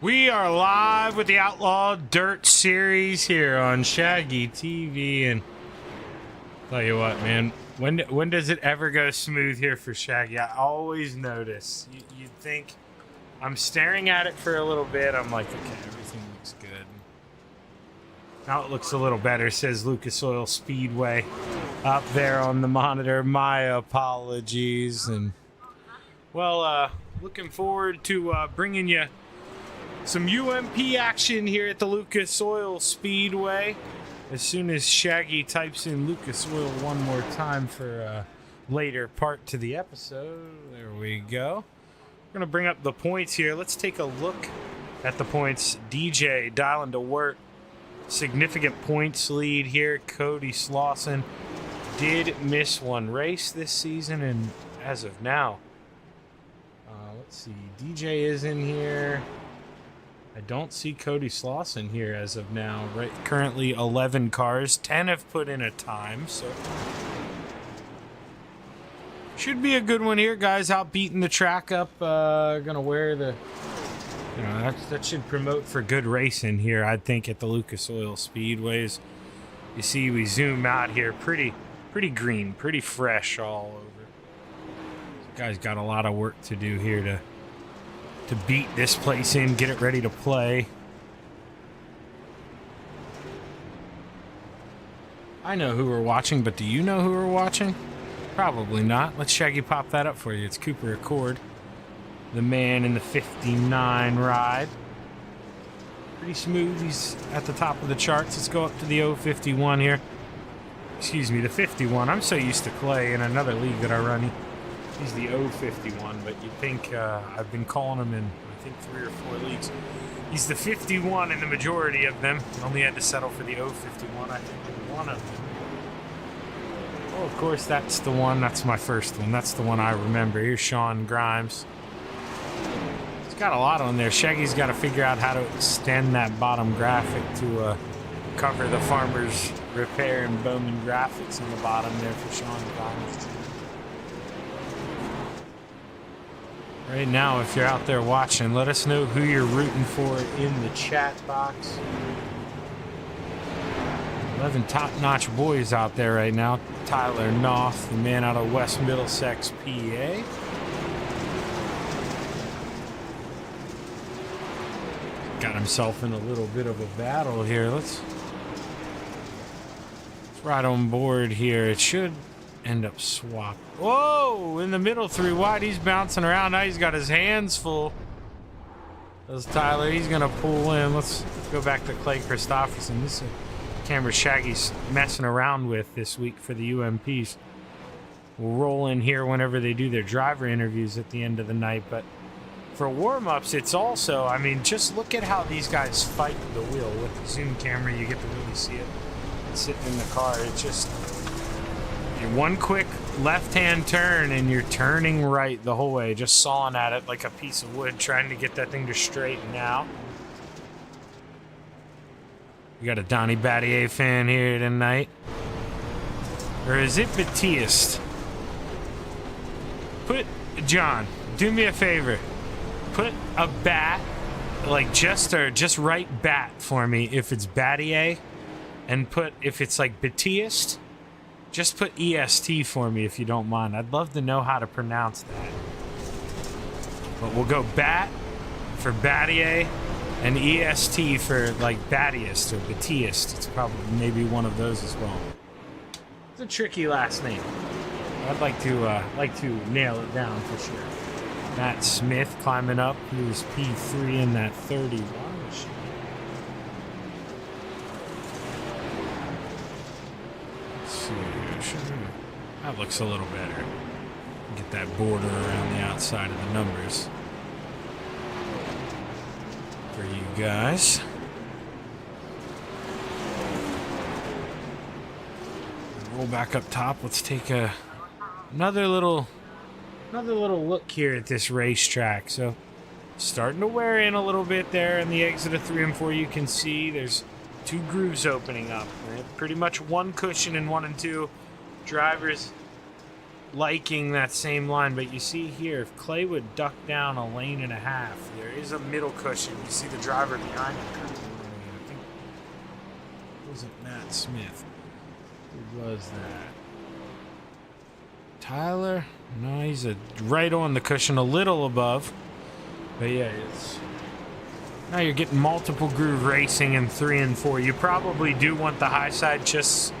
We are live with the Outlaw Dirt Series here on Shaggy TV, and tell you what, man, when does it ever go smooth here for Shaggy? I always notice. You'd think I'm staring at it for a little bit. I'm like, okay, everything looks good. Now it looks a little better, says Lucas Oil Speedway up there on the monitor. My apologies. And, well, looking forward to bringing you some UMP action here at the Lucas Oil Speedway. As soon as Shaggy types in Lucas Oil one more time for a later part to the episode. There we go. We're going to bring up the points here. Let's take a look at the points. DJ dialing to work. Significant points lead here. Cody Slauson did miss one race this season, and as of now, let's see, DJ is in here. I don't see Cody Slauson here as of now. Right, currently 11 cars. 10 have put in a time, so should be a good one here. Guys out beating the track up. Gonna wear the, you know, that should promote for good racing here, I think, at the Lucas Oil Speedways. You see, we zoom out here, pretty green, pretty fresh all over. This guy's got a lot of work to do here to beat this place in, get it ready to play. I know who we're watching, but do you know who we're watching? Probably not. Let's Shaggy pop that up for you. It's Cooper Accord, the man in the 59 ride. Pretty smooth. He's at the top of the charts. Let's go up to the 051 here. Excuse me, the 51. I'm so used to Clay in another league that I run. He's the 051, but you'd think I've been calling him in, I think, 3 or 4 leagues. He's the 51 in the majority of them. Only had to settle for the 051, I think, in one of them. Oh, of course, that's the one. That's my first one. That's the one I remember. Here's Sean Grimes. He's got a lot on there. Shaggy's got to figure out how to extend that bottom graphic to cover the Farmers Repair and Bowman graphics in the bottom there for Sean Grimes. Right now, if you're out there watching, let us know who you're rooting for in the chat box. 11 top-notch boys out there right now. Tyler Knopf, the man out of West Middlesex, PA. Got himself in a little bit of a battle here. Let's ride on board here. It should end up swapped. Whoa! In the middle, 3 wide. He's bouncing around. Now he's got his hands full. There's Tyler. He's going to pull in. Let's go back to Clay Christopherson. This is a camera Shaggy's messing around with this week for the UMPs. We'll roll in here whenever they do their driver interviews at the end of the night. But for warm-ups, it's also, I mean, just look at how these guys fight the wheel. With the zoom camera, you get to really see it sitting in the car. It's just one quick left-hand turn and you're turning right the whole way, just sawing at it like a piece of wood, trying to get that thing to straighten out. We got a Donnie Battier fan here tonight. Or is it Batiste? John, do me a favor. Put a bat, like just write bat for me if it's Battier, and if it's like Batiste, just put EST for me if you don't mind. I'd love to know how to pronounce that. But we'll go bat for Battier and EST for like Battiest or Batiste. It's probably maybe one of those as well. It's a tricky last name. I'd like to nail it down for sure. Matt Smith climbing up. He was P3 in that 31 machine. That looks a little better. Get that border around the outside of the numbers for you guys. Roll back up top. Let's take another little look here at this racetrack. So starting to wear in a little bit there in the exit of 3 and 4. You can see there's 2 grooves opening up. Right? Pretty much one cushion in 1 and 2. Drivers liking that same line, but you see here, if Clay would duck down a lane and a half, there is a middle cushion. You see the driver behind him. I think it wasn't Matt Smith. Who was that? Tyler? No, he's right on the cushion, a little above. But yeah, it's... Now you're getting multiple groove racing in 3 and 4. You probably do want the high side just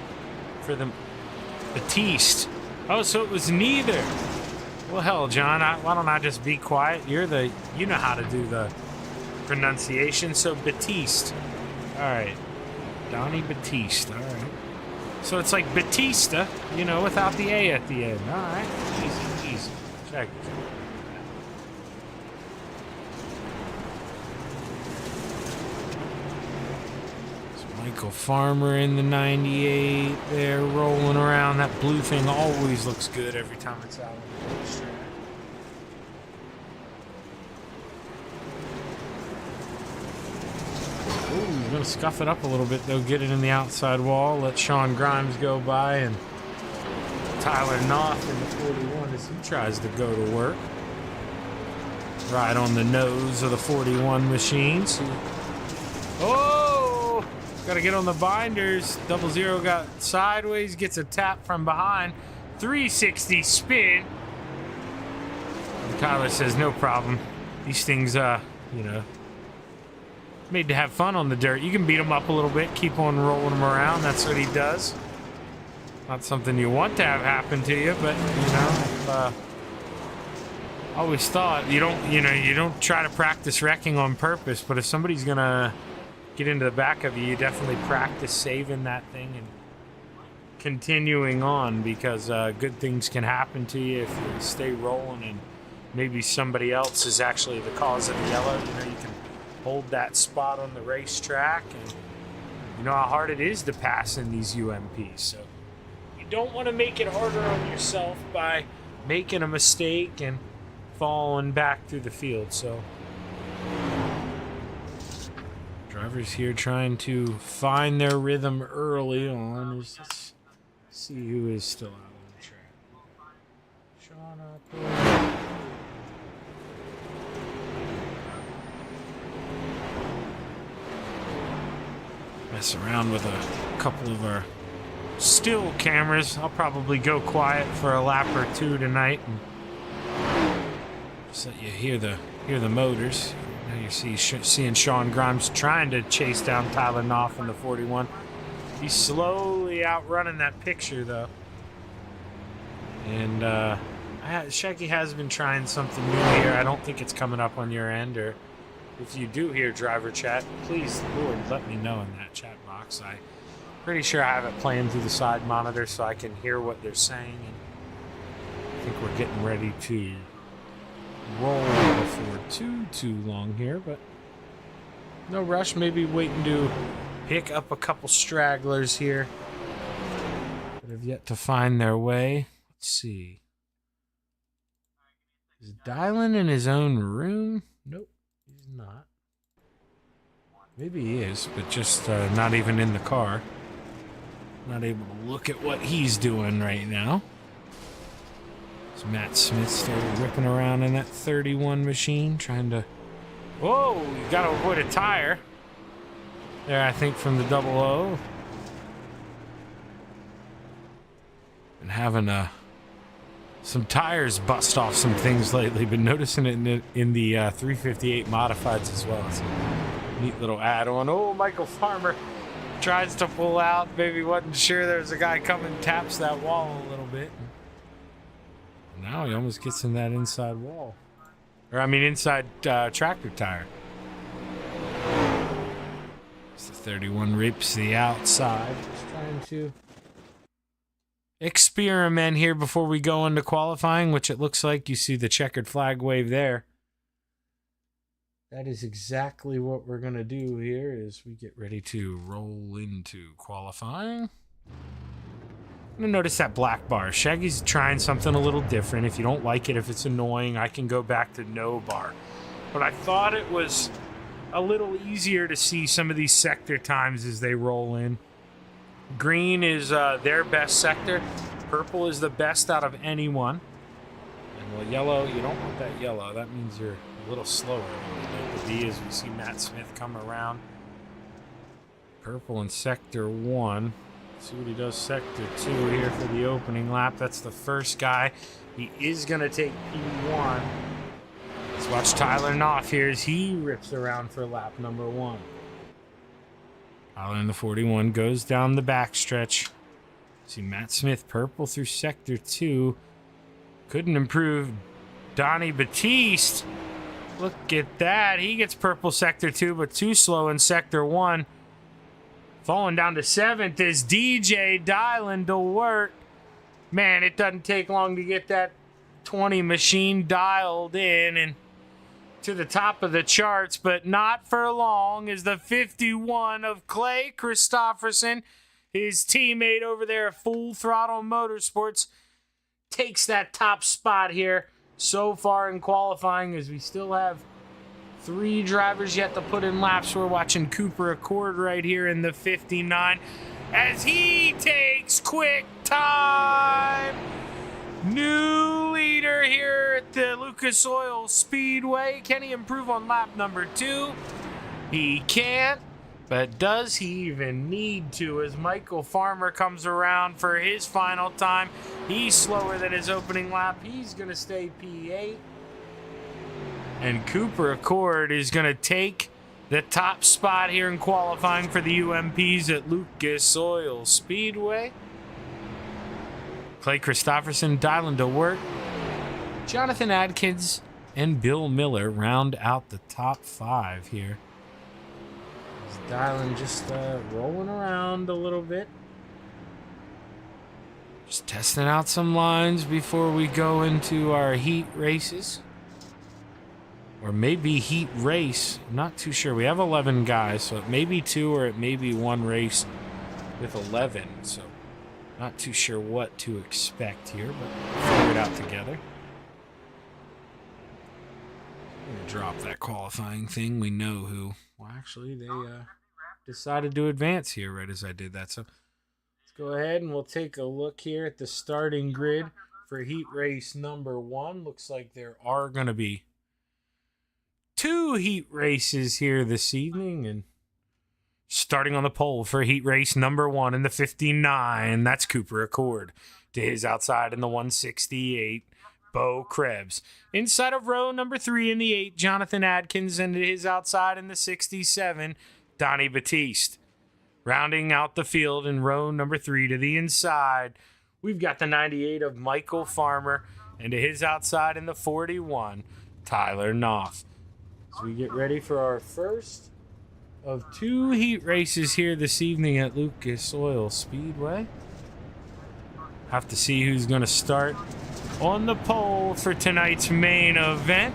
for the Batiste. Oh, so it was neither. Well, hell, John, why don't I just be quiet? You know how to do the pronunciation. So Batiste. All right, Donnie Batiste. All right. So it's like Batista, you know, without the A at the end. All right, easy. Check. Michael Farmer in the 98 there, rolling around. That blue thing always looks good every time it's out on the racetrack. Oh, he's going to scuff it up a little bit, though. Get it in the outside wall. Let Sean Grimes go by, and Tyler Knopf in the 41 as he tries to go to work. Right on the nose of the 41 machines. Oh! Got to get on the binders. 00 got sideways, gets a tap from behind. 360 spin. And Tyler says, no problem. These things, you know, made to have fun on the dirt. You can beat them up a little bit, keep on rolling them around. That's what he does. Not something you want to have happen to you, but, you know, I always thought you don't try to practice wrecking on purpose, but if somebody's going to get into the back of you, you definitely practice saving that thing and continuing on, because good things can happen to you if you stay rolling and maybe somebody else is actually the cause of the yellow. You know, you can hold that spot on the racetrack, and you know how hard it is to pass in these UMPs. So you don't want to make it harder on yourself by making a mistake and falling back through the field. So drivers here trying to find their rhythm early on. Let's see who is still out on the track. Sean up. Mess around with a couple of our still cameras. I'll probably go quiet for a lap or two tonight and just let you hear the motors. Now you seeing Sean Grimes trying to chase down Tyler Knopf in the 41. He's slowly outrunning that picture, though. And Shaggy has been trying something new here. I don't think it's coming up on your end, or if you do hear driver chat, please, Lord, let me know in that chat box. I'm pretty sure I have it playing through the side monitor so I can hear what they're saying. And I think we're getting ready to roll before too long here, but no rush. Maybe waiting to pick up a couple stragglers here that have yet to find their way. Let's see. Is Dylan in his own room? Nope, he's not. Maybe he is, but just not even in the car. Not able to look at what he's doing right now. Matt Smith still ripping around in that 31 machine, trying to... Whoa, you got to avoid a tire. There, I think, from the 00. And having some tires bust off some things lately. Been noticing it in the 358 modifieds as well. It's a neat little add-on. Oh, Michael Farmer tries to pull out. Maybe wasn't sure there's a guy coming, taps that wall a little bit. Now he almost gets in that inside wall. Or, I mean, inside tractor tire. It's the 31 rips the outside. Just trying to experiment here before we go into qualifying, which it looks like you see the checkered flag wave there. That is exactly what we're going to do here as we get ready to roll into qualifying. I'm gonna notice that black bar. Shaggy's trying something a little different. If you don't like it, if it's annoying, I can go back to no bar. But I thought it was a little easier to see some of these sector times as they roll in. Green is their best sector. Purple is the best out of anyone. And well, yellow, you don't want that yellow. That means you're a little slower. The D as we see Matt Smith come around. Purple in sector 1. See what he does sector 2 here for the opening lap. That's the first guy. He is going to take P1. Let's watch Tyler Knopf here as he rips around for lap number 1. Tyler in the 41 goes down the backstretch. See Matt Smith purple through sector 2. Couldn't improve. Donnie Batiste. Look at that. He gets purple sector 2, but too slow in sector 1. Falling down to 7th is DJ Dylan DeWert. Man, it doesn't take long to get that 20 machine dialed in and to the top of the charts, but not for long as the 51 of Clay Christopherson, his teammate over there at Full Throttle Motorsports, takes that top spot here so far in qualifying, as we still have 3 drivers yet to put in laps. We're watching Cooper Accord right here in the 59 as he takes quick time. New leader here at the Lucas Oil Speedway. Can he improve on lap number 2? He can't, but does he even need to as Michael Farmer comes around for his final time? He's slower than his opening lap. He's going to stay P8. And Cooper Accord is going to take the top spot here in qualifying for the UMPs at Lucas Oil Speedway. Clay Christopherson, Dylan DeWert, Jonathan Adkins, and Bill Miller round out the top 5 here. Dylan just rolling around a little bit. Just testing out some lines before we go into our heat races. Or maybe heat race. Not too sure. We have 11 guys, so it may be 2 or it may be 1 race with 11. So not too sure what to expect here, but we'll figure it out together. I'm going to drop that qualifying thing. We know who. Well, actually, they decided to advance here right as I did that. So let's go ahead and we'll take a look here at the starting grid for heat race number 1. Looks like there are going to be 2 heat races here this evening, and starting on the pole for heat race number 1 in the 59, that's Cooper Accord. To his outside in the 168, Bo Krebs. Inside of row number 3 in the 8, Jonathan Adkins, and to his outside in the 67, Donnie Batiste. Rounding out the field in row number 3 to the inside, we've got the 98 of Michael Farmer, and to his outside in the 41, Tyler Knopf. So we get ready for our first of 2 heat races here this evening at Lucas Oil Speedway. Have to see who's going to start on the pole for tonight's main event.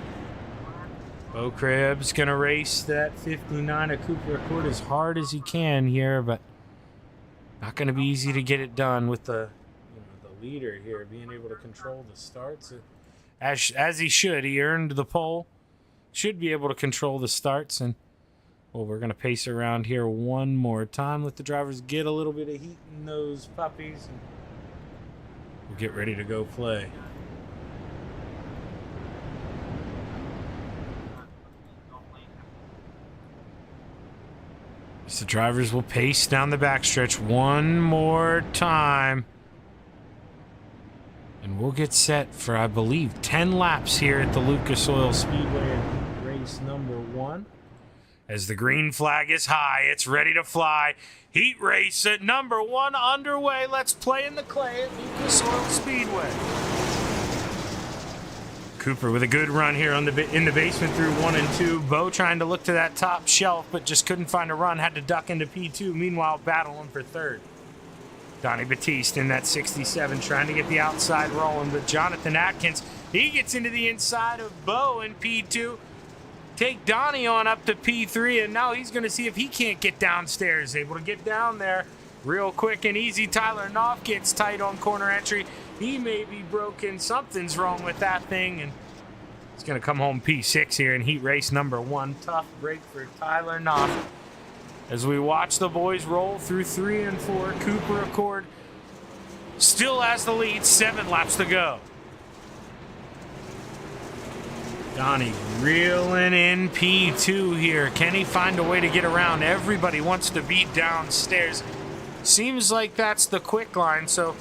Bo Krebs going to race that 59 of Cooper Accord as hard as he can here, but not going to be easy to get it done with the leader here being able to control the starts as he should. He earned the pole. Should be able to control the starts, and well, we're going to pace around here one more time. Let the drivers get a little bit of heat in those puppies, and we'll get ready to go play. As the drivers will pace down the backstretch one more time. And we'll get set for, I believe, 10 laps here at the Lucas Oil Speedway. Race number 1. As the green flag is high, it's ready to fly. Heat race at number 1 underway. Let's play in the clay at Lucas Oil Speedway. Cooper with a good run here in the basement through 1 and 2. Bo trying to look to that top shelf, but just couldn't find a run. Had to duck into P2. Meanwhile, battling for 3rd. Donnie Batiste in that 67 trying to get the outside rolling, but Jonathan Atkins, he gets into the inside of Bo in P2. Take Donnie on up to P3, and now he's going to see if he can't get downstairs. Able to get down there real quick and easy. Tyler Knopf gets tight on corner entry. He may be broken. Something's wrong with that thing, and he's going to come home P6 here in heat race number 1. Tough break for Tyler Knopf. As we watch the boys roll through 3 and 4, Cooper Accord Still has the lead, 7 laps to go. Donnie reeling in P2 here. Can he find a way to get around? Everybody wants to beat downstairs. Seems like that's the quick line, so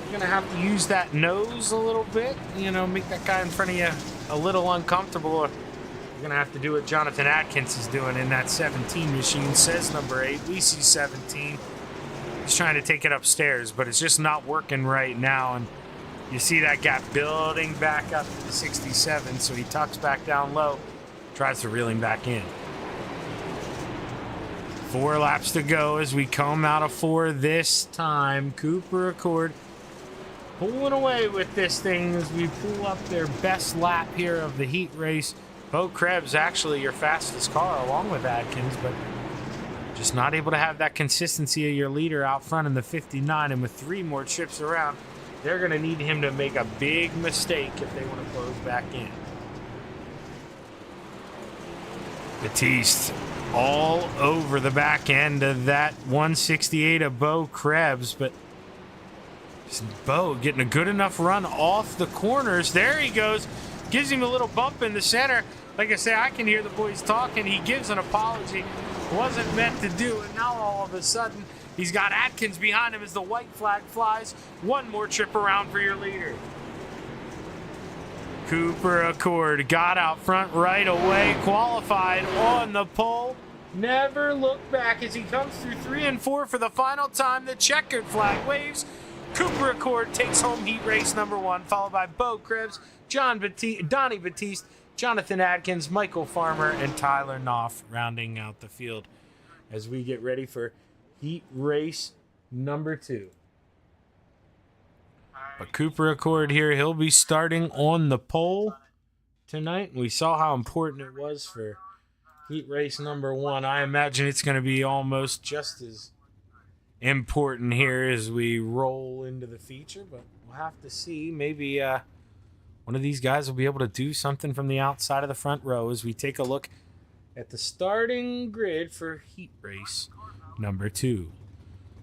you're going to have to use that nose a little bit. You know, make that guy in front of you a little uncomfortable. You're going to have to do what Jonathan Atkins is doing in that 17 machine, says number 8. We see 17. He's trying to take it upstairs, but it's just not working right now. And you see that gap building back up to the 67, so he tucks back down low, tries to reel him back in. 4 laps to go as we come out of 4 this time. Cooper Accord pulling away with this thing as we pull up their best lap here of the heat race. Bo Krebs actually your fastest car along with Adkins, but just not able to have that consistency of your leader out front in the 59, and with 3 more trips around, they're going to need him to make a big mistake if they want to close back in. Batiste all over the back end of that 168 of Bo Krebs, but Bo getting a good enough run off the corners. There he goes. Gives him a little bump in the center. Like I say, I can hear the boys talking. He gives an apology. Wasn't meant to do it. Now all of a sudden, he's got Atkins behind him as the white flag flies. 1 more trip around for your leader. Cooper Accord got out front right away. Qualified on the pole. Never looked back as he comes through 3 and 4 for the final time. The checkered flag waves. Cooper Accord takes home heat race number 1, followed by Bo Krebs, Donnie Batiste, Jonathan Adkins, Michael Farmer, and Tyler Knopf rounding out the field as we get ready for heat race number 2. But Cooper Accord here, he'll be starting on the pole tonight. We saw how important it was for heat race number 1. I imagine it's going to be almost just as important here as we roll into the feature, but we'll have to see. Maybe one of these guys will be able to do something from the outside of the front row as we take a look at the starting grid for heat race number 2.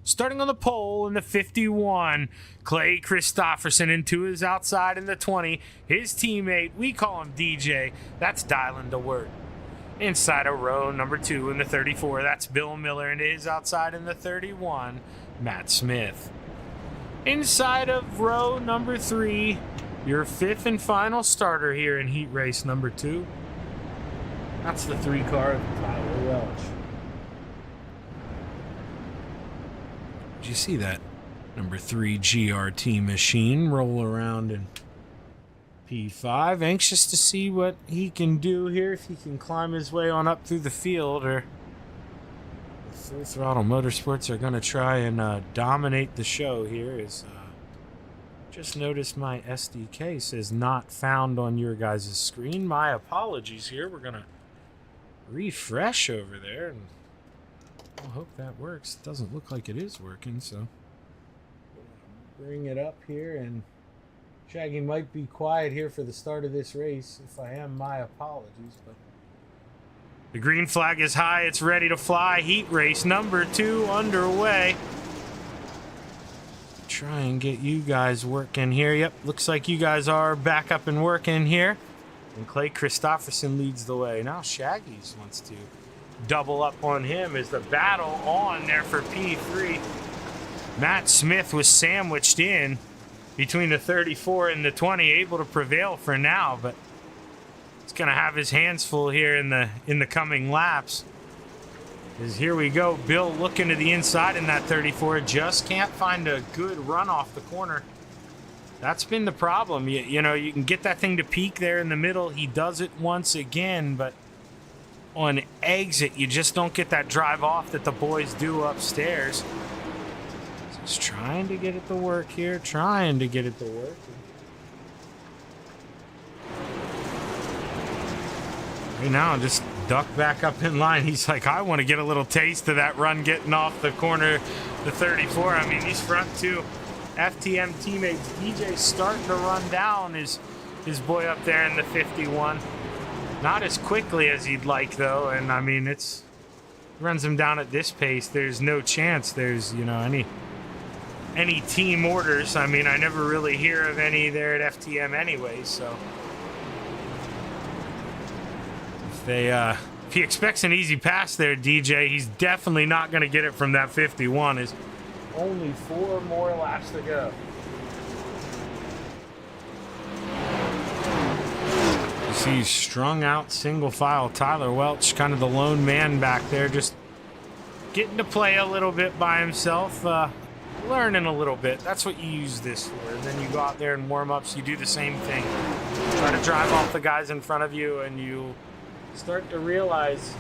Starting on the pole in the 51, Clay Christopherson, and to his outside in the 20, his teammate, we call him DJ, that's dialing to work. Inside of row number 2 in the 34, that's Bill Miller, and to his outside in the 31, Matt Smith. Inside of row number 3, your 5th and final starter here in heat race number 2. That's the 3 car of Tyler Welch. Did you see that number 3 GRT machine roll around in P5? Anxious to see what he can do here, if he can climb his way on up through the field, or Full Throttle Motorsports are going to try and dominate the show here. Just noticed my SDK says not found on your guys' screen. My apologies here. We're going to refresh over there, and I hope that works. It doesn't look like it is working, so bring it up here, and Shaggy might be quiet here for the start of this race. If I am, my apologies, but the green flag is high. It's ready to fly. Heat race number 2 underway. Try and get you guys working here. Yep, looks like you guys are back up and working here. And Clay Christopherson leads the way. Now Shaggy's wants to double up on him as the battle on there for P3. Matt Smith was sandwiched in between the 34 and the 20, able to prevail for now, but he's going to have his hands full here in the coming laps. As here we go, Bill looking to the inside in that 34, just can't find a good run off the corner. That's been the problem. You know, you can get that thing to peak there in the middle. He does it once again, but on exit, you just don't get that drive off that the boys do upstairs. Just trying to get it to work here, trying to get it to work. Right now, just duck back up in line. He's like, I want to get a little taste of that run getting off the corner, the 34. I mean, these front 2 FTM teammates, DJ's starting to run down his boy up there in the 51. Not as quickly as he'd like, though, and I mean, runs him down at this pace. There's no chance there's, you know, any any team orders. I mean, I never really hear of any there at FTM anyway, so if he expects an easy pass there, DJ, he's definitely not going to get it from that 51. Is only 4 more laps to go. You see strung out single file Tyler Welch, kind of the lone man back there, just getting to play a little bit by himself, learning a little bit. That's what you use this for. And then you go out there in warm-ups, you do the same thing. Try to drive off the guys in front of you, and you start to realize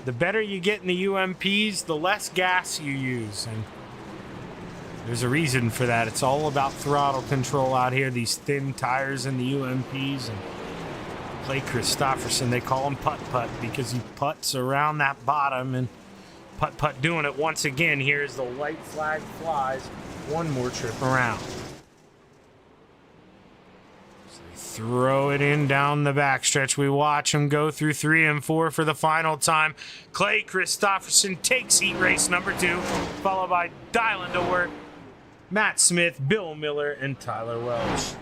the better you get in the UMPs, the less gas you use. And there's a reason for that. It's all about throttle control out here, these thin tires in the UMPs. And Clay Christopherson, they call him putt-putt because he putts around that bottom, and putt-putt doing it once again. Here's the white flag flies. One more trip around. So they throw it in down the backstretch. We watch him go through 3 and 4 for the final time. Clay Christopherson takes heat race number 2, followed by Dylan DeWert, Matt Smith, Bill Miller, and Tyler Welch.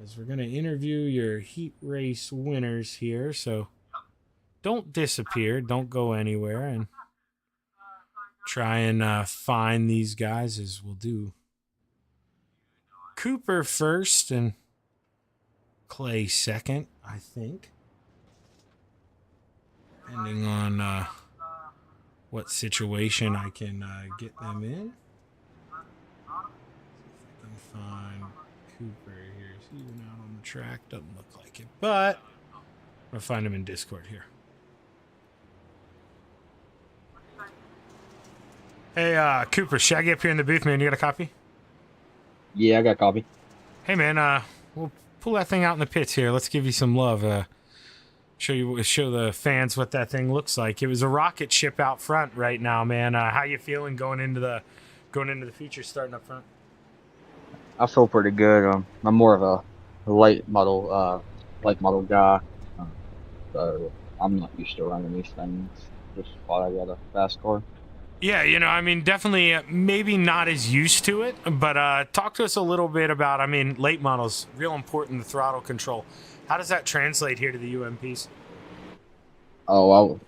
As we're going to interview your heat race winners here, so don't disappear, don't go anywhere, and try and find these guys as we'll do. Cooper first and Clay second, I think. Depending on what situation I can get them in. See if I can find Cooper here. Is he even out on the track? Doesn't look like it, but I'm going to find him in Discord here. Hey, Cooper, Shaggy up here in the booth, man. You got a copy? Yeah, I got a copy. Hey, man, we'll pull that thing out in the pits here. Let's give you some love. Show the fans what that thing looks like. It was a rocket ship out front right now, man. How you feeling going into the feature starting up front? I feel pretty good. I'm more of a late model guy, so I'm not used to running these things. Just thought I got a fast car. Yeah, I mean, definitely maybe not as used to it, but talk to us a little bit about, I mean, late models, real important, the throttle control. How does that translate here to the UMPs? Oh,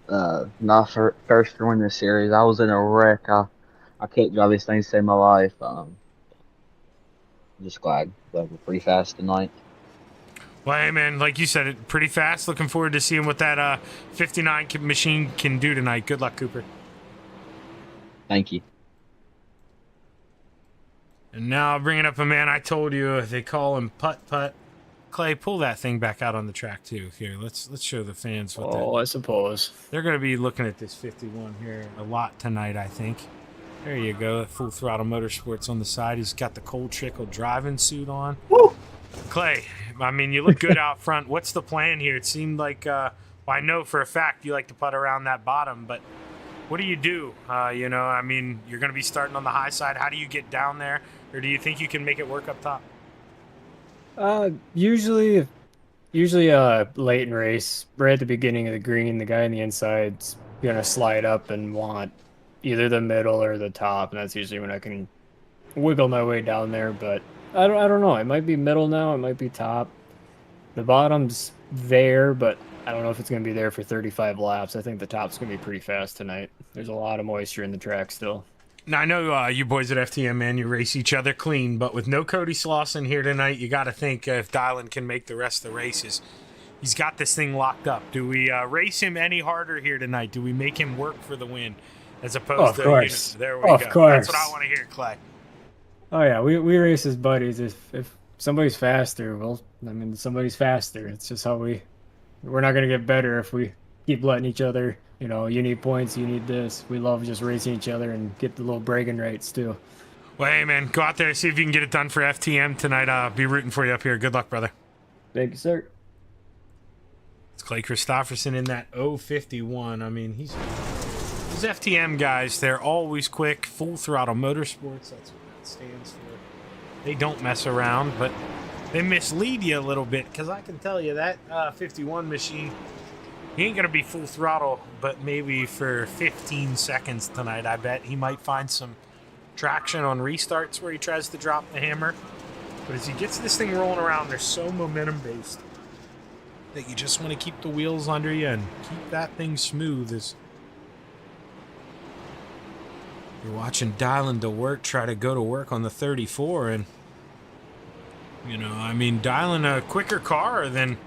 my first run in the series, I was in a wreck. I can't drive these things to save my life. I'm just glad we're pretty fast tonight. Well, hey, man, like you said, it pretty fast. Looking forward to seeing what that 59 machine can do tonight. Good luck, Cooper. Thank you. And now bringing up a man I told you they call him Putt Putt. Clay, pull that thing back out on the track too. Here, let's show the fans what I suppose they're going to be looking at this 51 here a lot tonight, I think. There you go, Full Throttle Motorsports on the side. He's got the cold trickle driving suit on. Woo! Clay, I mean, you look good out front. What's the plan here? It seemed like, well, I know for a fact you like to putt around that bottom, but what do you do? I mean, you're going to be starting on the high side. How do you get down there? Or do you think you can make it work up top? Usually late in race, right at the beginning of the green, the guy on the inside's gonna slide up and want either the middle or the top, and that's usually when I can wiggle my way down there. But I don't know. It might be middle now. It might be top. The bottom's there, but I don't know if it's gonna be there for 35 laps. I think the top's gonna be pretty fast tonight. There's a lot of moisture in the track still. Now, I know you boys at FTM, man, you race each other clean, but with no Cody Slauson here tonight, you got to think if Dylan can make the rest of the races. He's got this thing locked up. Do we race him any harder here tonight? Do we make him work for the win as opposed to... Of course. There we go. Course. That's what I want to hear, Clay. Oh, yeah, we race as buddies. If somebody's faster, well, I mean, somebody's faster. It's just how we're not going to get better if we keep letting each other... you need points, you need this. We love just racing each other and get the little bragging rights, too. Well, hey, man, go out there, see if you can get it done for FTM tonight. Be rooting for you up here. Good luck, brother. Thank you, sir. It's Clay Christopherson in that 051. I mean, these FTM guys, they're always quick. Full Throttle Motorsports, that's what that stands for. They don't mess around, but they mislead you a little bit, because I can tell you that 51 machine... He ain't going to be full throttle, but maybe for 15 seconds tonight. I bet he might find some traction on restarts where he tries to drop the hammer. But as he gets this thing rolling around, they're so momentum-based that you just want to keep the wheels under you and keep that thing smooth as you're watching Dylan DeWert try to go to work on the 34. And, you know, I mean, Dylan a quicker car than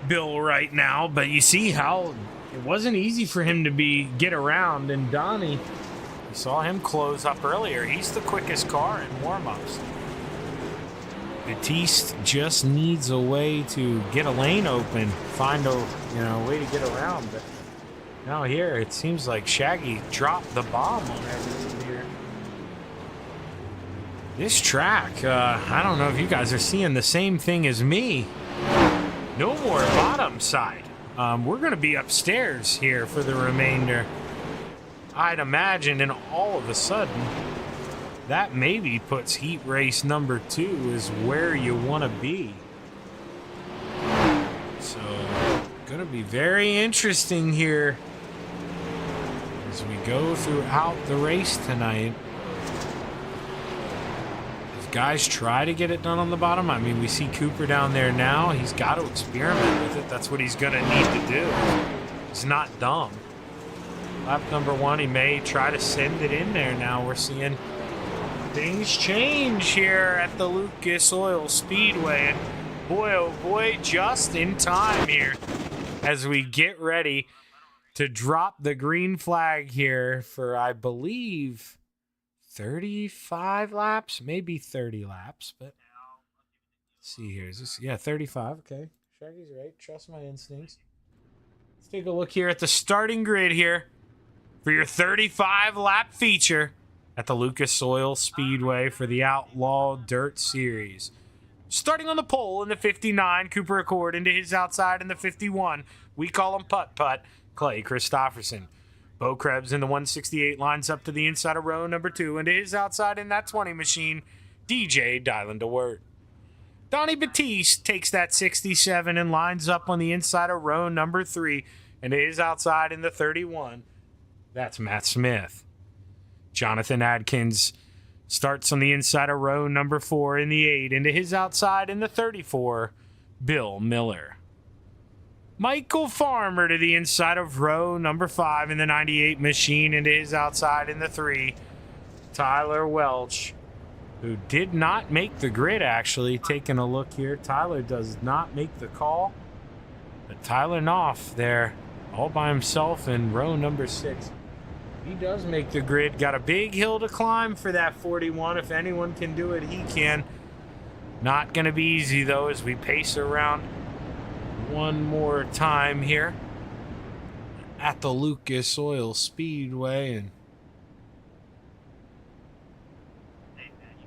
Bill right now, but you see how it wasn't easy for him to get around. And Donnie, you saw him close up earlier. He's the quickest car in warm-ups. Batiste just needs a way to get a lane open, find a way to get around. But now here it seems like Shaggy dropped the bomb on everything here. This track, I don't know if you guys are seeing the same thing as me. No more bottom side. We're going to be upstairs here for the remainder, I'd imagine, and all of a sudden, that maybe puts heat race number 2 is where you want to be. So, going to be very interesting here as we go throughout the race tonight. Guys try to get it done on the bottom. I mean, we see Cooper down there now. He's got to experiment with it. That's what he's going to need to do. He's not dumb. Lap number 1, he may try to send it in there now. We're seeing things change here at the Lucas Oil Speedway. And boy, oh boy, just in time here as we get ready to drop the green flag here for, I believe, 35 laps, maybe 30 laps, but let's see here. Is this, yeah, 35. Okay, Shaggy's right. Trust my instincts. Let's take a look here at the starting grid here for your 35 lap feature at the Lucas Oil Speedway for the Outlaw Dirt Series. Starting on the pole in the 59, Cooper Accord. Into his outside in the 51, we call him Putt Putt, Clay Christopherson. Bo Krebs in the 168 lines up to the inside of row number 2. Into his outside in that 20 machine, DJ Dylan DeWert. Donnie Batiste takes that 67 and lines up on the inside of row number 3. Into his outside in the 31. That's Matt Smith. Jonathan Adkins starts on the inside of row number 4 in the 8. Into his outside in the 34, Bill Miller. Michael Farmer to the inside of row number 5 in the 98 machine. Into his outside in the 3, Tyler Welch, who did not make the grid, actually. Taking a look here, Tyler does not make the call. But Tyler Knopf there, all by himself in row number 6. He does make the grid. Got a big hill to climb for that 41. If anyone can do it, he can. Not going to be easy, though, as we pace around one more time here at the Lucas Oil Speedway, and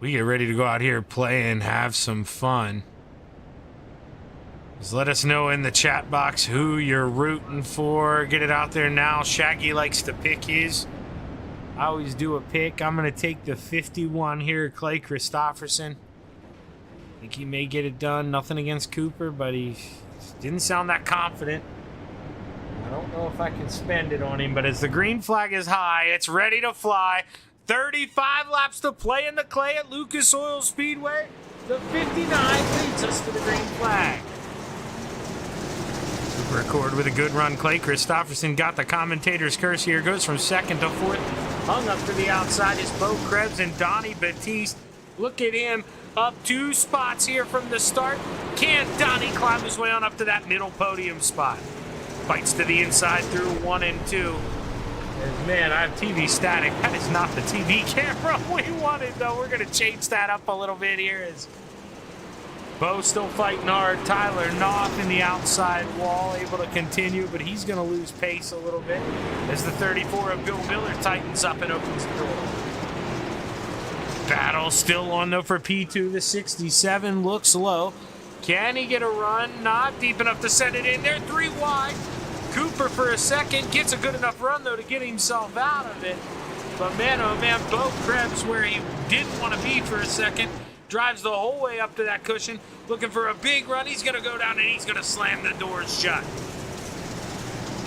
we get ready to go out here, play, and have some fun. Just let us know in the chat box who you're rooting for. Get it out there now. Shaggy likes to pick his. I always do a pick. I'm going to take the 51 here, Clay Christopherson. I think he may get it done. Nothing against Cooper, but he didn't sound that confident. I don't know if I can spend it on him, but as the green flag is high, it's ready to fly. 35 laps to play in the clay at Lucas Oil Speedway. The 59 leads us to the green flag. Cooper Accord with a good run. Clay Christopherson got the commentator's curse here. Goes from 2nd to 4th. Hung up to the outside is Bo Krebs and Donnie Batiste. Look at him. Up 2 spots here from the start. Can Donnie climb his way on up to that middle podium spot? Fights to the inside through 1 and 2. And man, I have TV static. That is not the TV camera we wanted, though. We're going to change that up a little bit here. As Bo still fighting hard. Tyler Knopf in the outside wall, able to continue, but he's going to lose pace a little bit as the 34 of Bill Miller tightens up and opens the door. Battle still on, though, for P2. The 67 looks low. Can he get a run? Not deep enough to send it in there. 3 wide. Cooper for a second. Gets a good enough run, though, to get himself out of it. But man, oh man, Bo Krebs, where he didn't want to be for a second, drives the whole way up to that cushion, looking for a big run. He's going to go down and he's going to slam the doors shut.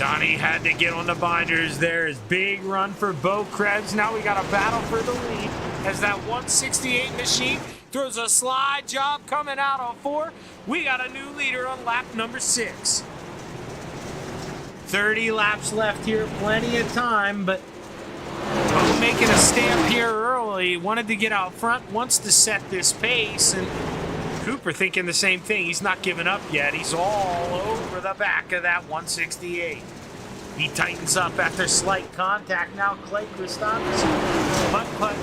Donnie had to get on the binders there. His big run for Bo Krebs. Now we got a battle for the lead as that 168 machine throws a slide job coming out on 4. We got a new leader on lap number 6. 30 laps left here, plenty of time, but Bo making a stamp here early. Wanted to get out front, wants to set this pace, and Cooper thinking the same thing. He's not giving up yet. He's all over the back of that 168. He tightens up after slight contact. Now Clay Christopherson, but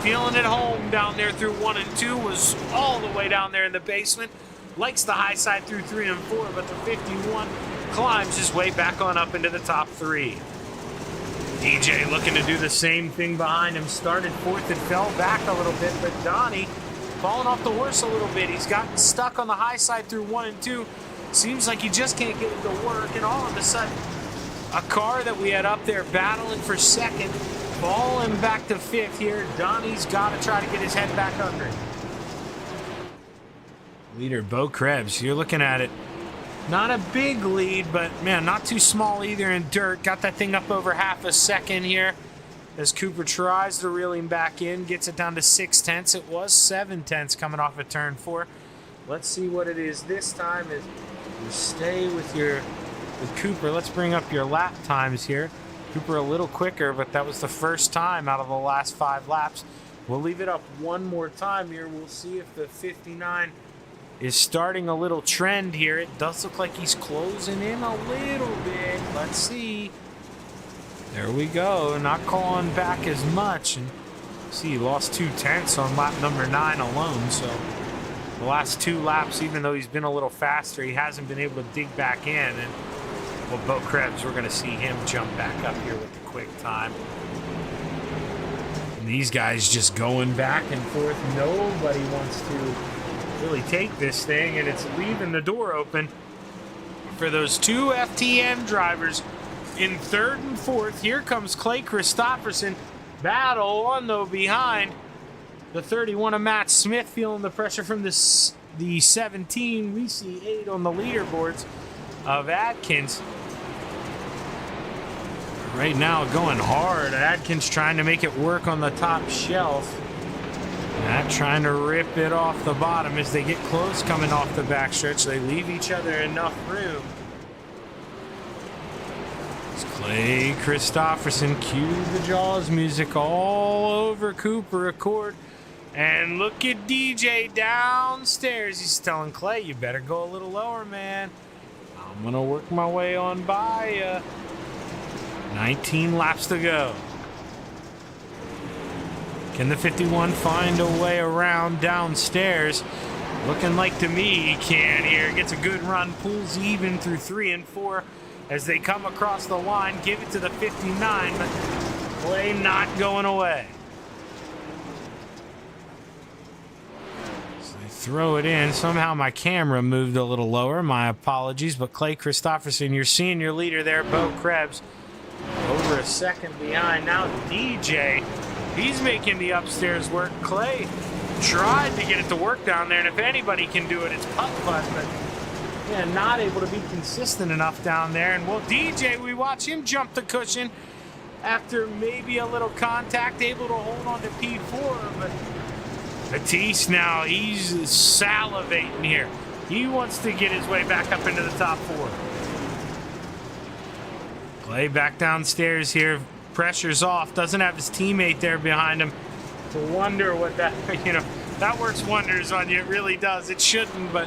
feeling at home down there through 1 and 2, was all the way down there in the basement. Likes the high side through 3 and 4, but the 51 climbs his way back on up into the top 3. DJ looking to do the same thing behind him. Started 4th and fell back a little bit, but Donnie falling off the horse a little bit. He's gotten stuck on the high side through 1 and 2. Seems like he just can't get it to work, and all of a sudden, a car that we had up there battling for 2nd, falling back to 5th here. Donnie's got to try to get his head back under it. Leader Bo Krebs, you're looking at it. Not a big lead, but man, not too small either in dirt. Got that thing up over half a second here as Cooper tries to reel him back in. Gets it down to 6/10. It was 7/10 coming off of turn 4. Let's see what it is this time as you stay with Cooper. Let's bring up your lap times here. Cooper a little quicker, but that was the first time out of the last 5 laps. We'll leave it up one more time here. We'll see if the 59 is starting a little trend here. It does look like he's closing in a little bit. Let's see. There we go. Not calling back as much. And see, he lost 2/10 on lap number 9 alone. So the last 2 laps, even though he's been a little faster, he hasn't been able to dig back in. And well, Bo Krebs, we're going to see him jump back up here with the quick time. And these guys just going back and forth. Nobody wants to really take this thing, and it's leaving the door open for those 2 FTM drivers in 3rd and 4th. Here comes Clay Christopherson. Battle on though behind the 31 of Matt Smith, feeling the pressure from the 17. We see 8 on the leaderboards of Adkins. Right now going hard. Adkins trying to make it work on the top shelf. Not trying to rip it off the bottom as they get close coming off the backstretch. They leave each other enough room. It's Clay Christopherson. Cue the Jaws music all over Cooper Accord. And look at DJ downstairs. He's telling Clay, you better go a little lower, man. I'm going to work my way on by ya. 19 laps to go. Can the 51 find a way around downstairs? Looking like to me he can here. Gets a good run, pulls even through 3 and 4 as they come across the line. Give it to the 59, but Clay not going away. So they throw it in. Somehow my camera moved a little lower. My apologies, but Clay Christopherson, you're seeing your leader there, Bo Krebs, over a second behind. Now DJ. He's making the upstairs work. Clay tried to get it to work down there, and if anybody can do it, it's putt-putt, but yeah, not able to be consistent enough down there. And well, DJ, we watch him jump the cushion after maybe a little contact, able to hold on to P4, but Batiste now, he's salivating here. He wants to get his way back up into the top 4. Clay back downstairs here. Pressure's off. Doesn't have his teammate there behind him to wonder what that, that works wonders on you. It really does. It shouldn't, but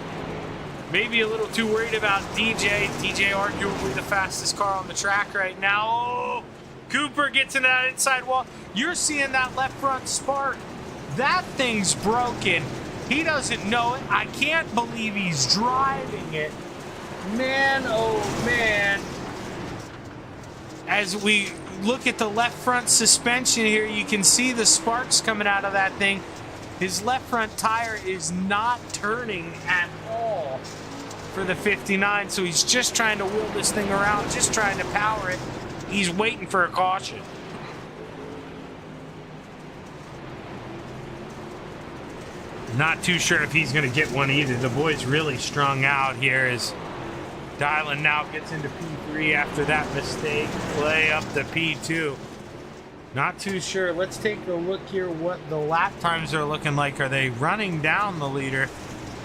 maybe a little too worried about DJ. DJ arguably the fastest car on the track right now. Oh, Cooper gets in that inside wall. You're seeing that left front spark. That thing's broken. He doesn't know it. I can't believe he's driving it. Man, oh man. As we look at the left front suspension here, you can see the sparks coming out of that thing. His left front tire is not turning at all for the 59, so he's just trying to wheel this thing around, just trying to power it. He's waiting for a caution. Not too sure if he's going to get one either. The boy's really strung out here as Dylan now gets into P3 after that mistake. Clay up to P2. Not too sure. Let's take a look here what the lap times are looking like. Are they running down the leader?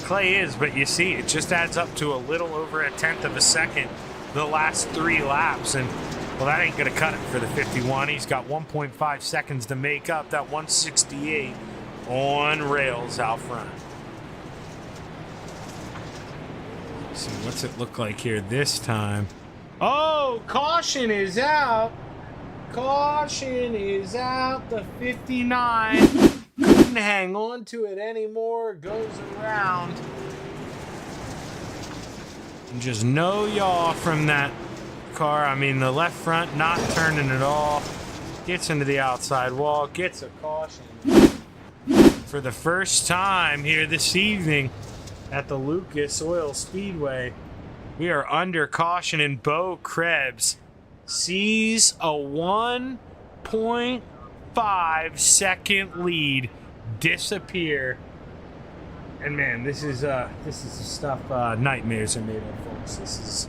Clay is, but you see it just adds up to a little over a tenth of a second the last 3 laps. And, well, that ain't going to cut it for the 51. He's got 1.5 seconds to make up that 168 on rails out front. So what's it look like here this time? Oh, caution is out. Caution is out. The 59 couldn't hang on to it anymore. Goes around. And just no yaw from that car. I mean, the left front not turning at all. Gets into the outside wall. Gets a caution. For the first time here this evening at the Lucas Oil Speedway, we are under caution, and Bo Krebs sees a 1.5 second lead disappear. And man, this is the stuff nightmares are made of, folks. This is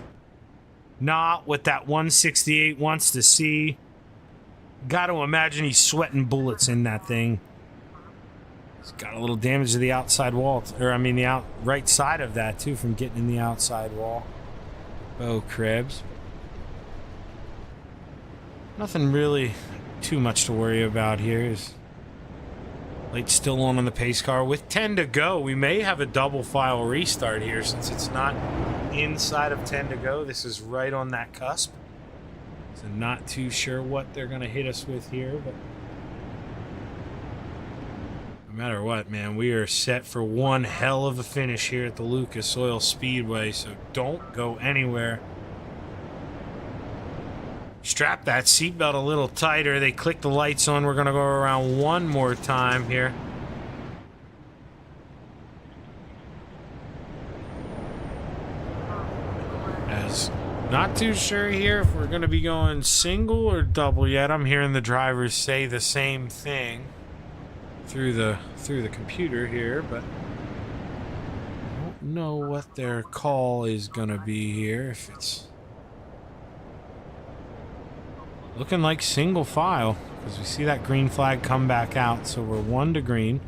not what that 168 wants to see. Got to imagine he's sweating bullets in that thing. He's got a little damage to the outside wall, or I mean the right side of that too, from getting in the outside wall. Bo Krebs. Nothing really too much to worry about here. Is light still on the pace car with 10 to go. We may have a double file restart here since it's not inside of 10 to go. This is right on that cusp. So not too sure what they're going to hit us with here, but no matter what, man, we are set for one hell of a finish here at the Lucas Oil Speedway, so don't go anywhere. Strap that seatbelt a little tighter. They click the lights on. We're going to go around one more time here. As not too sure here if we're going to be going single or double yet. I'm hearing the drivers say the same thing through the computer here, but I don't know what their call is going to be here. If it's looking like single file, because we see that green flag come back out, so we're 1 to green.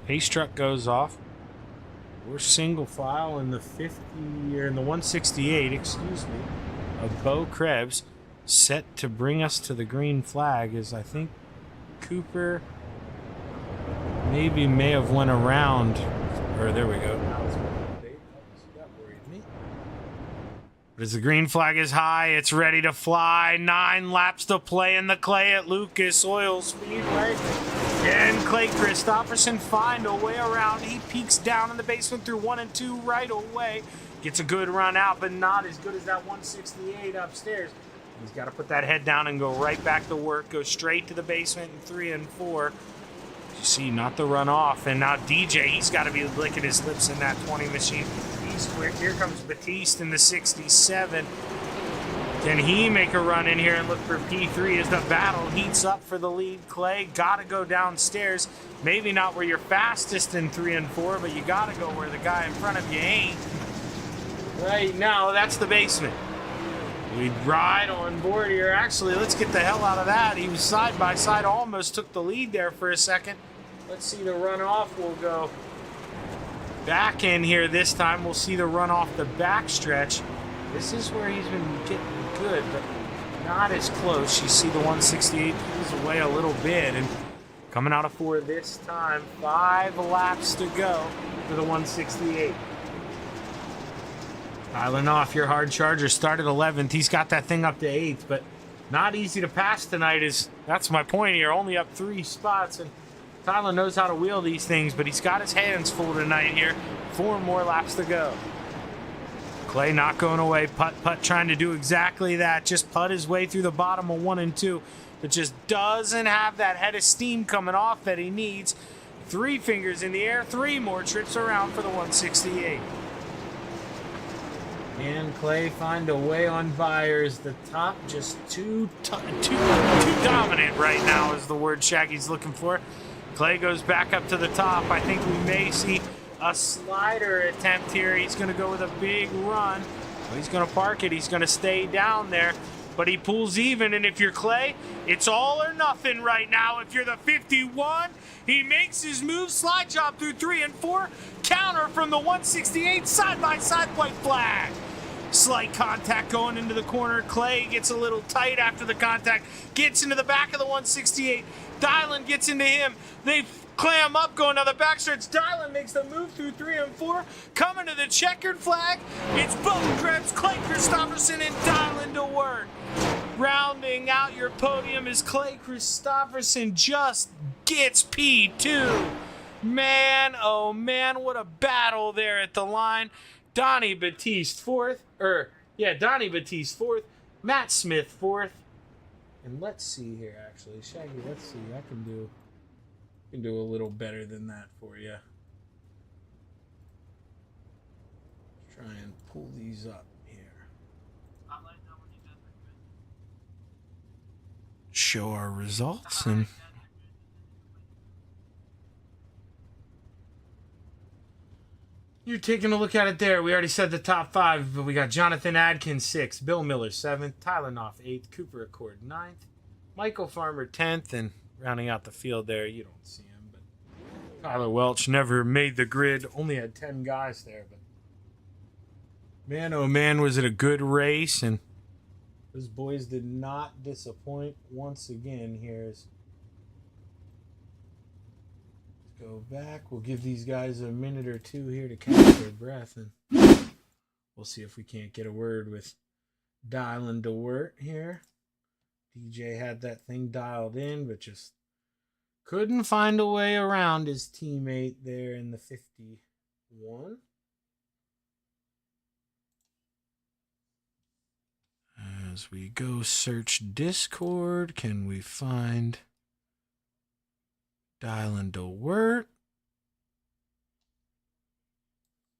Pace truck goes off. We're single file in the 50 or in the 168, excuse me, of Bo Krebs, set to bring us to the green flag. Is I think Cooper may have went around, or there we go. That worried me. But as the green flag is high, it's ready to fly. 9 laps to play in the Clay at Lucas Oil Speedway. Can Clay Christopherson find a way around? He peeks down in the basement through 1 and 2 right away. Gets a good run out, but not as good as that 168 upstairs. He's got to put that head down and go right back to work. Go straight to the basement in 3 and 4. You see, not the run off. And now DJ, he's got to be licking his lips in that 20 machine. He's quick. Here comes Batiste in the 67. Can he make a run in here and look for P3 as the battle heats up for the lead? Clay, got to go downstairs. Maybe not where you're fastest in 3 and 4, but you got to go where the guy in front of you ain't. Right now, that's the basement. We ride on board here. Actually, let's get the hell out of that. He was side by side, almost took the lead there for a second. Let's see the runoff. We'll go back in here this time. We'll see the run off the back stretch. This is where he's been getting good, but not as close. You see the 168 pulls away a little bit, and coming out of 4 this time. 5 laps to go for the 168. Piling off your hard charger. Started 11th. He's got that thing up to 8th, but not easy to pass tonight. That's my point here. Only up 3 spots, and Tyler knows how to wheel these things, but he's got his hands full tonight here. 4 more laps to go. Clay not going away. Putt trying to do exactly that. Just putt his way through the bottom of 1 and 2, but just doesn't have that head of steam coming off that he needs. 3 fingers in the air. 3 more trips around for the 168. Can Clay find a way on Byers? The top just too dominant right now is the word Shaggy's looking for. Clay goes back up to the top. I think we may see a slider attempt here. He's going to go with a big run. Well, he's going to park it. He's going to stay down there. But he pulls even, and if you're Clay, it's all or nothing right now. If you're the 51, he makes his move, slide job through 3 and 4, counter from the 168, side-by-side white flag. Slight contact going into the corner. Clay gets a little tight after the contact, gets into the back of the 168. Dylan gets into him. They clam up, going down the back stretch. Dylan makes the move through 3 and 4. Coming to the checkered flag. It's Bo Krebs, Clay Christopherson, and Dylan to work. Rounding out your podium is Clay Christopherson. Just gets P2. Man, oh man, what a battle there at the line. Donnie Batiste fourth. Donnie Batiste fourth. Matt Smith fourth. And let's see here, actually. Shaggy, let's see. I can do a little better than that for you. Try and pull these up here. Show our results and you're taking a look at it there. We already said the top 5, but we got Jonathan Adkins 6th, Bill Miller 7th, Tyler Knopf 8th, Cooper Accord 9th, Michael Farmer 10th, and rounding out the field there, you don't see him, but Tyler Welch never made the grid, only had 10 guys there, but man, oh man, was it a good race, and those boys did not disappoint once again. Let's go back. We'll give these guys a minute or two here to catch their breath, and we'll see if we can't get a word with Dylan DeWert here. DJ had that thing dialed in, but just couldn't find a way around his teammate there in the 51. As we go search Discord, can we find Dylan DeWert?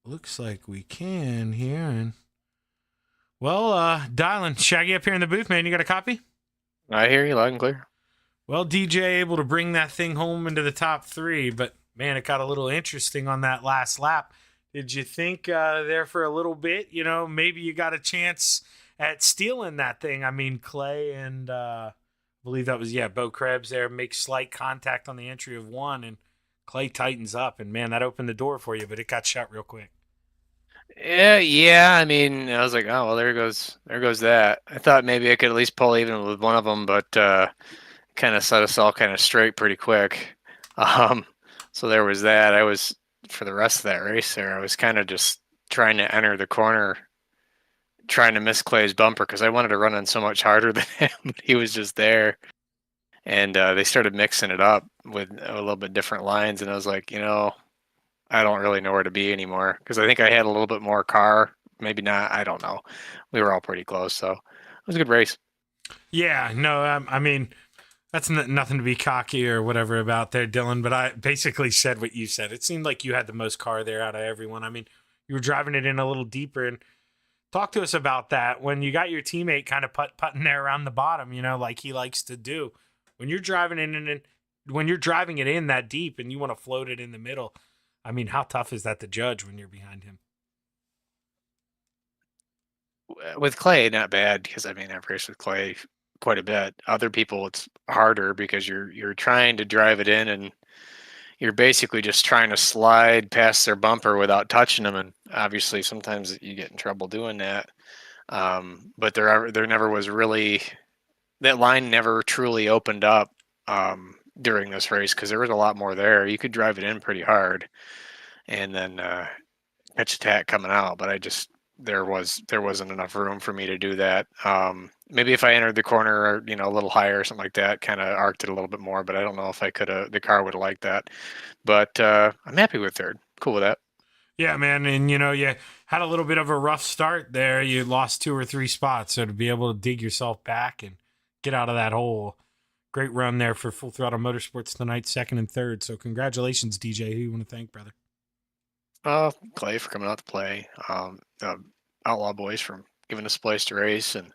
Looks like we can here. And well, Dylan, Shaggy up here in the booth, man. You got a copy? I hear you loud and clear. Well, DJ able to bring that thing home into the top 3, but man, it got a little interesting on that last lap. Did you think there for a little bit, maybe you got a chance at stealing that thing? I mean, Clay and I believe that was, Bo Krebs there makes slight contact on the entry of 1, and Clay tightens up, and man, that opened the door for you, but it got shut real quick. Yeah. I mean, I was like, oh well, there goes that. I thought maybe I could at least pull even with one of them, but kind of set us all kind of straight pretty quick. So there was that. I was, for the rest of that race there, I was kind of just trying to enter the corner, trying to miss Clay's bumper because I wanted to run on so much harder than him. But he was just there, and they started mixing it up with a little bit different lines, and I was like, I don't really know where to be anymore because I think I had a little bit more car. Maybe not. I don't know. We were all pretty close, so it was a good race. Yeah, no, I mean, that's nothing to be cocky or whatever about there, Dylan, but I basically said what you said. It seemed like you had the most car there out of everyone. I mean, you were driving it in a little deeper, and talk to us about that when you got your teammate kind of putting there around the bottom, like he likes to do. When you're driving it in that deep and you want to float it in the middle, I mean, how tough is that to judge when you're behind him? With Clay, not bad because I've raced with Clay quite a bit. Other people, it's harder because you're trying to drive it in and you're basically just trying to slide past their bumper without touching them, and obviously sometimes you get in trouble doing that. But there never was really, that line never truly opened up during this race because there was a lot more there. You could drive it in pretty hard and then catch a tack coming out, but there wasn't enough room for me to do that. Maybe if I entered the corner, a little higher or something like that, kind of arced it a little bit more, but I don't know if I could have, the car would have liked that. But I'm happy with third. Cool with that. Yeah, man. And, you had a little bit of a rough start there. You lost 2 or 3 spots. So to be able to dig yourself back and get out of that hole, great run there for Full Throttle Motorsports tonight, 2nd and 3rd. So congratulations, DJ. Who you want to thank, brother? Clay for coming out to play. The Outlaw boys for giving us a place to race, and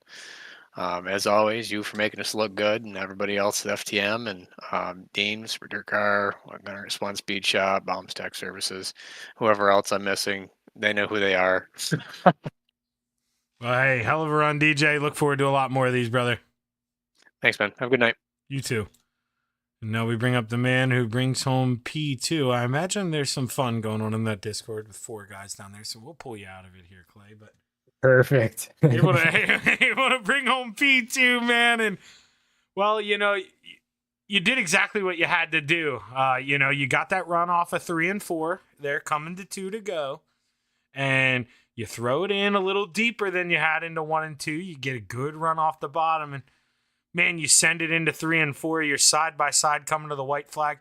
as always, you for making us look good, and everybody else at FTM, and Dean's for Dirt Car, One Speed Shop, Bombs Tech Services, whoever else I'm missing, they know who they are. Well, hey, hell of a run, DJ. Look forward to a lot more of these, brother. Thanks, man. Have a good night. You too. And now we bring up the man who brings home P2. I imagine there's some fun going on in that Discord with 4 guys down there, so we'll pull you out of it here, Clay. But Perfect. able to bring home P2, man. And, well, you did exactly what you had to do. You got that run off of 3 and 4. They're coming to 2 to go. And you throw it in a little deeper than you had into 1 and 2. You get a good run off the bottom. And, man, you send it into 3 and 4. You're side by side coming to the white flag.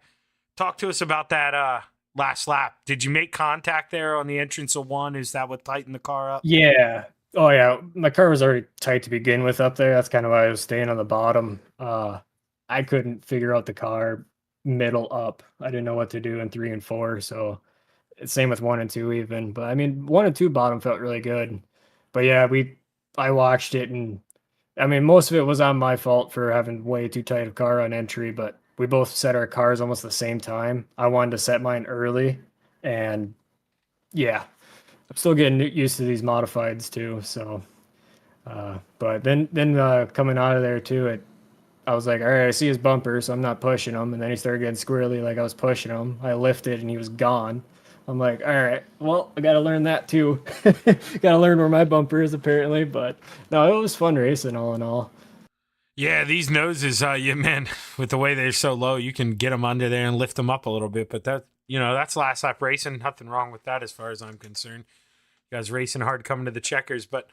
Talk to us about that last lap. Did you make contact there on the entrance of 1? Is that what tightened the car up? Yeah. Oh, yeah. My car was already tight to begin with up there. That's kind of why I was staying on the bottom. I couldn't figure out the car middle up. I didn't know what to do in 3 and 4. So same with 1 and 2 even. But I mean, 1 and 2 bottom felt really good. But yeah, I watched it, and I mean, most of it was on my fault for having way too tight a car on entry, but we both set our cars almost the same time. I wanted to set mine early, and yeah, I'm still getting used to these modifieds too. So, but then coming out of there too, I was like, all right, I see his bumper, so I'm not pushing him. And then he started getting squirrely, like I was pushing him. I lifted, and he was gone. I'm like, all right, well, I got to learn that too. Got to learn where my bumper is apparently. But no, it was fun racing all in all. Yeah, these noses, man, with the way they're so low, you can get them under there and lift them up a little bit. But that's last lap racing. Nothing wrong with that as far as I'm concerned. You guys racing hard coming to the checkers. But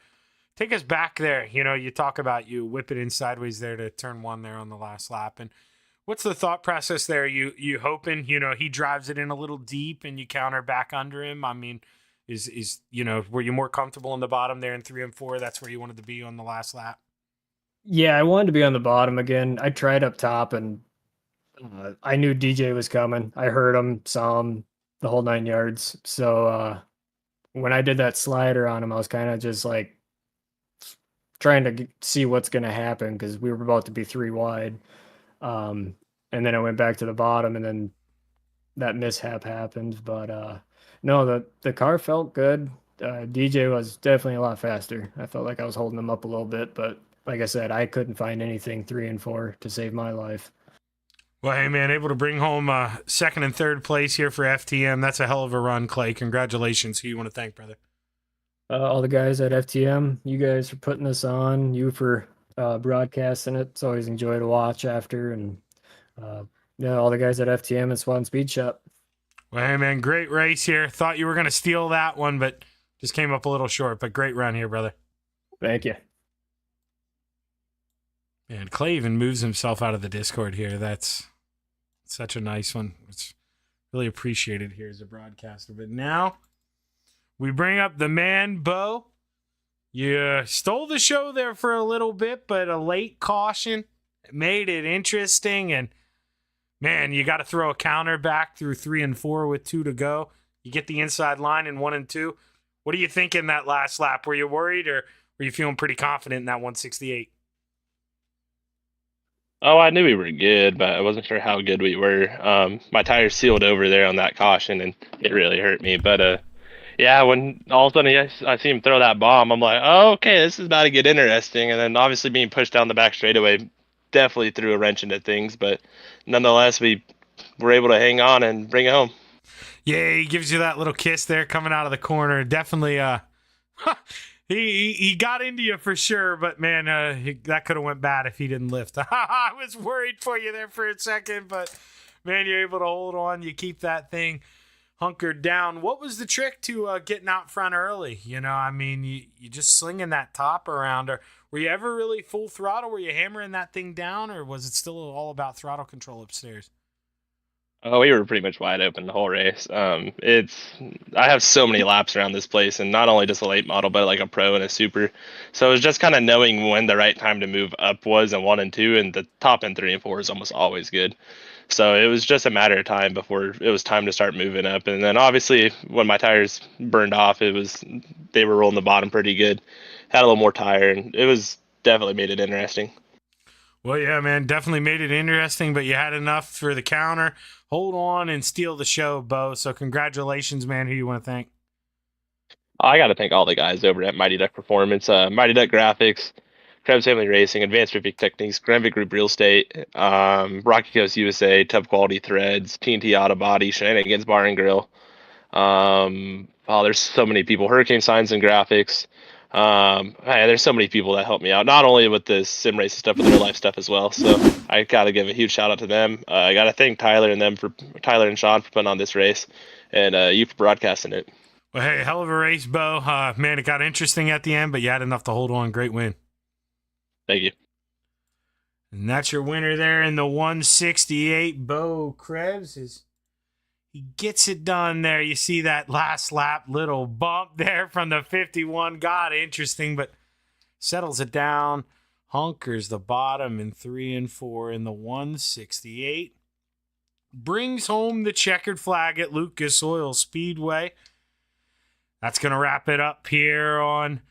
take us back there. You talk about you whip it in sideways there to turn 1 there on the last lap. And what's the thought process there? You hoping, he drives it in a little deep and you counter back under him? I mean, were you more comfortable in the bottom there in 3 and 4? That's where you wanted to be on the last lap? Yeah, I wanted to be on the bottom again. I tried up top, and I knew DJ was coming. I heard him, saw him, the whole 9 yards. So when I did that slider on him, I was kind of just like trying to see what's going to happen because we were about to be 3 wide. And then I went back to the bottom, and then that mishap happened. But no, the car felt good. DJ was definitely a lot faster. I felt like I was holding him up a little bit, but like I said, I couldn't find anything 3 and 4 to save my life. Well, hey, man, able to bring home 2nd and 3rd place here for FTM. That's a hell of a run, Clay. Congratulations. Who you want to thank, brother? All the guys at FTM, you guys for putting this on, you for broadcasting it. It's always a joy to watch after. And all the guys at FTM and Swan Speed Shop. Well, hey, man, great race here. Thought you were going to steal that one, but just came up a little short. But great run here, brother. Thank you. And Clay even moves himself out of the Discord here. That's such a nice one. It's really appreciated here as a broadcaster. But now we bring up the man, Bo. You stole the show there for a little bit, but a late caution made it interesting. And, man, you got to throw a counter back through 3 and 4 with 2 to go. You get the inside line in 1 and 2. What are you thinking that last lap? Were you worried, or were you feeling pretty confident in that 168? Oh, I knew we were good, but I wasn't sure how good we were. My tires sealed over there on that caution, and it really hurt me. But yeah, when all of a sudden I see him throw that bomb, I'm like, oh, okay, this is about to get interesting. And then obviously being pushed down the back straightaway definitely threw a wrench into things. But nonetheless, we were able to hang on and bring it home. Yeah, he gives you that little kiss there coming out of the corner. Definitely, he got into you for sure, but man, that could have went bad if he didn't lift. I was worried for you there for a second, but man, you're able to hold on. You keep that thing hunkered down. What was the trick to getting out front early? I mean, you just slinging that top around, or were you ever really full throttle? Were you hammering that thing down, or was it still all about throttle control upstairs? Oh, we were pretty much wide open the whole race. I have so many laps around this place, and not only just a late model, but like a pro and a super. So it was just kind of knowing when the right time to move up was in 1 and 2, and the top end 3 and 4 is almost always good. So it was just a matter of time before it was time to start moving up. And then obviously when my tires burned off, they were rolling the bottom pretty good. Had a little more tire, and it was definitely made it interesting. Well, yeah, man, definitely made it interesting, but you had enough for the counter. Hold on and steal the show, Bo. So congratulations, man. Who you want to thank? I got to thank all the guys over at Mighty Duck Performance, Mighty Duck Graphics, Krebs Family Racing, Advanced Ripping Techniques, Granvik Group Real Estate, Rocky Coast USA, Tub Quality Threads, TNT Auto Body, Shenanigans Bar and Grill. Oh, there's so many people. Hurricane Signs and Graphics. Man, there's so many people that help me out, not only with the sim racing stuff, but their life stuff as well. So I got to give a huge shout out to them. I got to thank Tyler and Sean for putting on this race, and you for broadcasting it. Well, hey, hell of a race, Bo. Man, it got interesting at the end, but you had enough to hold on. Great win. Thank you. And that's your winner there in the 168. Bo Krebs he gets it done there. You see that last lap little bump there from the 51. Got interesting, but settles it down. Hunkers the bottom in 3 and 4 in the 168. Brings home the checkered flag at Lucas Oil Speedway. That's going to wrap it up here on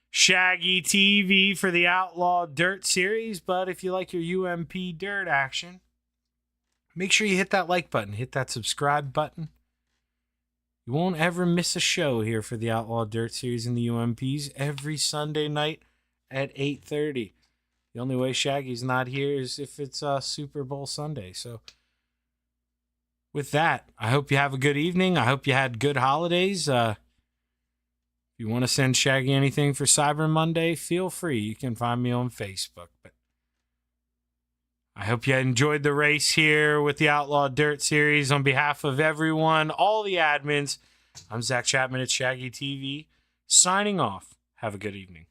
Shaggy TV for the Outlaw Dirt Series. But if you like your UMP Dirt action, make sure you hit that like button, hit that subscribe button. You won't ever miss a show here for the Outlaw Dirt Series in the UMPs every Sunday night at 8:30. The only way Shaggy's not here is if it's Super Bowl Sunday. So with that, I hope you have a good evening. I hope you had good holidays. If you want to send Shaggy anything for Cyber Monday, feel free. You can find me on Facebook. But I hope you enjoyed the race here with the Outlaw Dirt Series. On behalf of everyone, all the admins, I'm Zach Chapman at Shaggy TV, signing off. Have a good evening.